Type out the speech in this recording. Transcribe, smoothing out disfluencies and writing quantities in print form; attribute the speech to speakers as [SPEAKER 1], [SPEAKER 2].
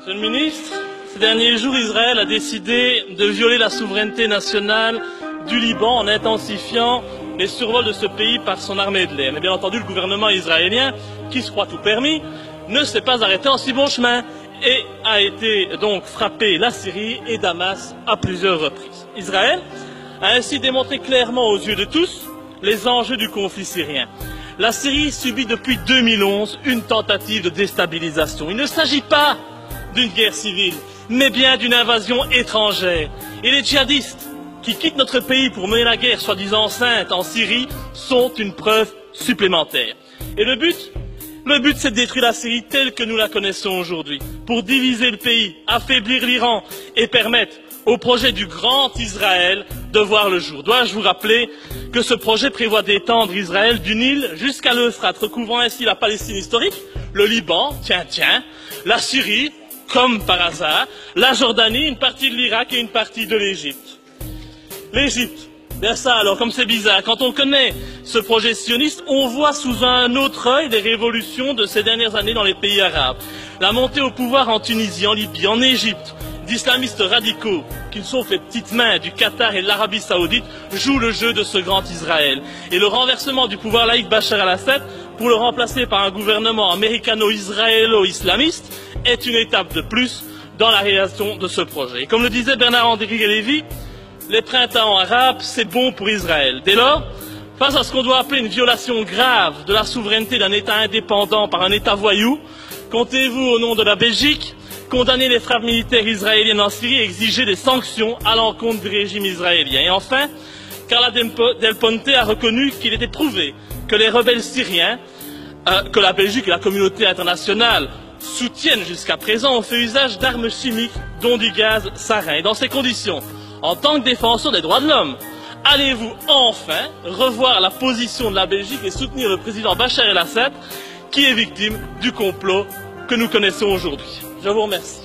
[SPEAKER 1] Monsieur le ministre, ces derniers jours, Israël a décidé de violer la souveraineté nationale du Liban en intensifiant les survols de ce pays par son armée de l'air. Mais bien entendu, le gouvernement israélien, qui se croit tout permis, ne s'est pas arrêté en si bon chemin et a été donc frappé la Syrie et Damas à plusieurs reprises. Israël a ainsi démontré clairement aux yeux de tous les enjeux du conflit syrien. La Syrie subit depuis 2011 une tentative de déstabilisation. Il ne s'agit pas d'une guerre civile, mais bien d'une invasion étrangère. Et les djihadistes qui quittent notre pays pour mener la guerre soi-disant sainte en Syrie sont une preuve supplémentaire. Et le but, c'est de détruire la Syrie telle que nous la connaissons aujourd'hui, pour diviser le pays, affaiblir l'Iran et permettre au projet du Grand Israël de voir le jour. Dois-je vous rappeler que ce projet prévoit d'étendre Israël du Nil jusqu'à l'Euphrate, recouvrant ainsi la Palestine historique, le Liban, la Syrie, comme par hasard, la Jordanie, une partie de l'Irak et une partie de l'Égypte. L'Égypte, bien ça alors, comme c'est bizarre, quand on connaît ce projet sioniste, on voit sous un autre œil les révolutions de ces dernières années dans les pays arabes. La montée au pouvoir en Tunisie, en Libye, en Égypte, d'islamistes radicaux, qui sauf les petites mains du Qatar et de l'Arabie Saoudite, jouent le jeu de ce grand Israël. Et le renversement du pouvoir laïque Bachar al-Assad, pour le remplacer par un gouvernement américano-israélo-islamiste, est une étape de plus dans la réalisation de ce projet. Et comme le disait Bernard-Henri Lévy, les printemps arabes, c'est bon pour Israël. Dès lors, face à ce qu'on doit appeler une violation grave de la souveraineté d'un État indépendant par un État voyou, comptez-vous, au nom de la Belgique, condamner les frappes militaires israéliennes en Syrie et exiger des sanctions à l'encontre du régime israélien. Et enfin, Carla Del Ponte a reconnu qu'il était prouvé que les rebelles syriens, que la Belgique et la communauté internationale soutiennent jusqu'à présent, ont fait usage d'armes chimiques, dont du gaz sarin. Et dans ces conditions, en tant que défenseur des droits de l'homme, allez-vous enfin revoir la position de la Belgique et soutenir le président Bachar el-Assad, qui est victime du complot que nous connaissons aujourd'hui? Je vous remercie.